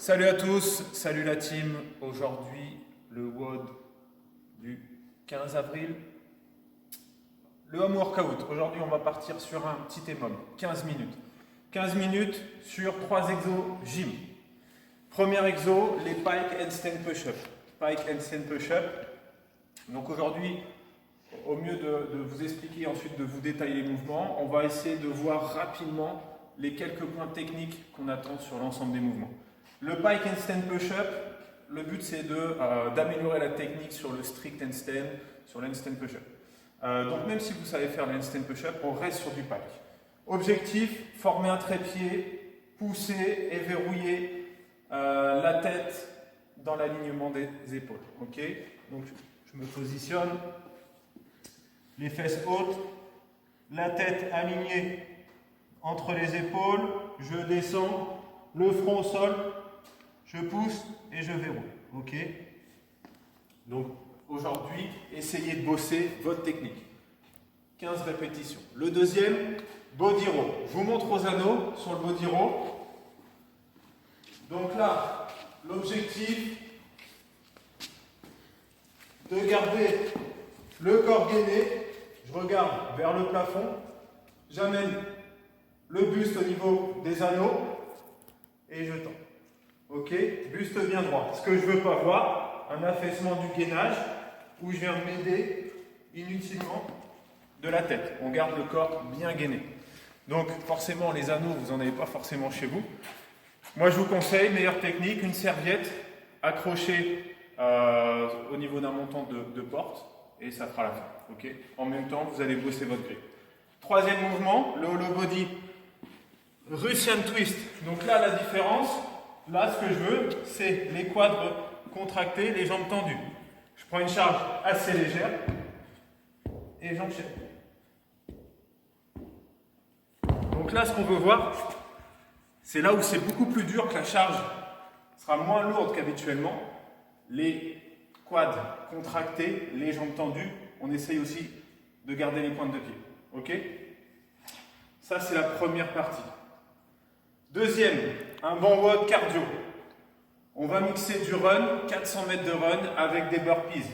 Salut à tous, salut la team. Aujourd'hui, le WOD du 15 avril. Le home workout. Aujourd'hui, on va partir sur un petit EMOM, 15 minutes. 15 minutes sur 3 exos gym. Premier exo, les pike handstand push-up. Pike handstand push-up. Donc aujourd'hui, au mieux de vous expliquer, ensuite de vous détailler les mouvements, on va essayer de voir rapidement les quelques points techniques qu'on attend sur l'ensemble des mouvements. Le pike handstand push-up, le but c'est d'améliorer la technique sur le strict handstand, sur l'handstand push-up. Donc même si vous savez faire le handstand push-up, on reste sur du pike. Objectif, former un trépied, pousser et verrouiller la tête dans l'alignement des épaules. Okay, donc je me positionne, les fesses hautes, la tête alignée entre les épaules, je descends, le front au sol, je pousse et je verrouille. Ok. Donc aujourd'hui, essayez de bosser votre technique. 15 répétitions. Le deuxième, body row. Je vous montre aux anneaux sur le body row. Donc là, l'objectif de garder le corps gainé. Je regarde vers le plafond. J'amène le buste au niveau des anneaux et je tends. Ok, buste bien droit. Ce que je ne veux pas voir, un affaissement du gainage où je viens m'aider inutilement de la tête. On garde le corps bien gainé. Donc forcément, les anneaux, vous n'en avez pas forcément chez vous. Moi, je vous conseille, meilleure technique, une serviette accrochée au niveau d'un montant de porte et ça fera l'affaire. Okay, en même temps, vous allez bosser votre grip. Troisième mouvement, le hollow body Russian twist. Donc là, la différence, là, ce que je veux, c'est les quads contractés, les jambes tendues. Je prends une charge assez légère et j'enchaîne. Donc là, ce qu'on veut voir, c'est là où c'est beaucoup plus dur, que la charge sera moins lourde qu'habituellement. Les quads contractés, les jambes tendues, on essaye aussi de garder les pointes de pied. Ok? Ça, c'est la première partie. Deuxième, un bon WOD cardio. On va mixer du run, 400 mètres de run avec des burpees.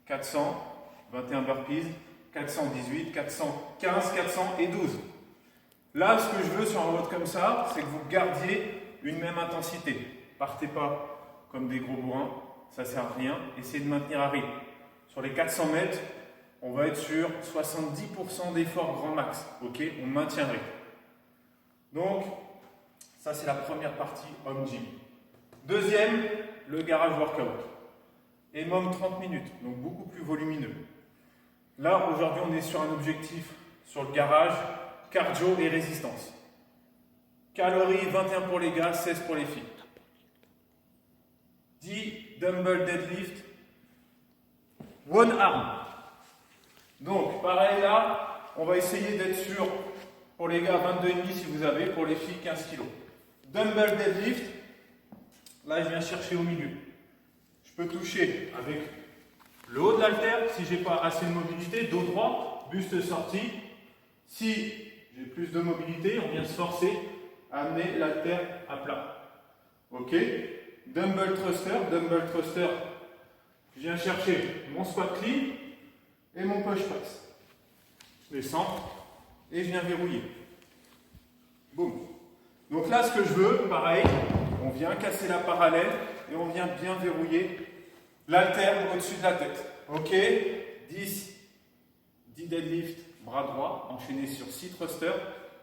400, 21 burpees, 418, 415, 400 et 12. Là, ce que je veux sur un WOD comme ça, c'est que vous gardiez une même intensité. Partez pas comme des gros bourrins, ça sert à rien. Essayez de maintenir un rythme. Sur les 400 mètres, on va être sur 70% d'effort grand max. Ok, on maintient le rythme. Donc, ça, c'est la première partie home gym. Deuxième, le garage workout. EMOM 30 minutes, donc beaucoup plus volumineux. Là, aujourd'hui, on est sur un objectif sur le garage, cardio et résistance. Calories, 21 pour les gars, 16 pour les filles. 10 dumbbell deadlift, one arm. Donc, pareil là, on va essayer d'être sur, pour les gars, 22,5 si vous avez, pour les filles, 15 kg. Dumbbell deadlift, là je viens chercher au milieu. Je peux toucher avec le haut de l'haltère si je n'ai pas assez de mobilité, dos droit, buste sorti. Si j'ai plus de mobilité, on vient se forcer à amener l'haltère à plat. Ok? Dumbbell thruster, je viens chercher mon squat clean et mon push press. Je descends et je viens verrouiller. Boum. Donc là, ce que je veux, pareil, on vient casser la parallèle et on vient bien verrouiller l'haltère au-dessus de la tête. Ok, 10 deadlift, bras droit, enchaîné sur 6 thrusters.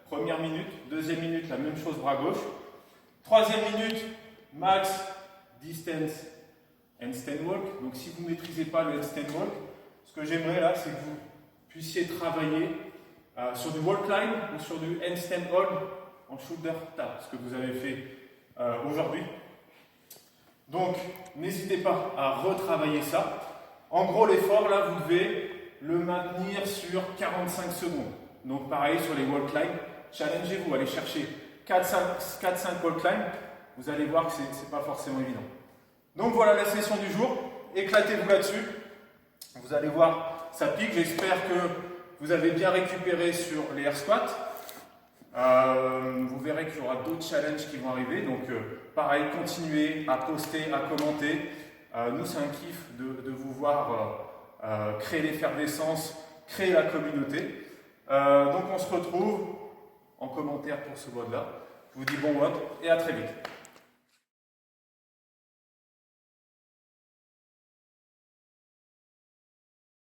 Première minute, deuxième minute, la même chose, bras gauche. Troisième minute, max distance handstand walk. Donc si vous ne maîtrisez pas le handstand walk, ce que j'aimerais là, c'est que vous puissiez travailler sur du wall climb ou sur du handstand hold en shoulder tap, ce que vous avez fait aujourd'hui. Donc, n'hésitez pas à retravailler ça. En gros, l'effort, là, vous devez le maintenir sur 45 secondes. Donc, pareil, sur les wall climb, challengez-vous, allez chercher 4-5 wall climb. Vous allez voir que ce n'est pas forcément évident. Donc, voilà la session du jour. Éclatez-vous là-dessus. Vous allez voir, ça pique. J'espère que vous avez bien récupéré sur les air squats. vous verrez qu'il y aura d'autres challenges qui vont arriver. Donc, pareil, continuez à poster, à commenter. Nous, c'est un kiff de vous voir créer l'effervescence, créer la communauté. Donc, on se retrouve en commentaire pour ce mode-là. Je vous dis bon vote et à très vite.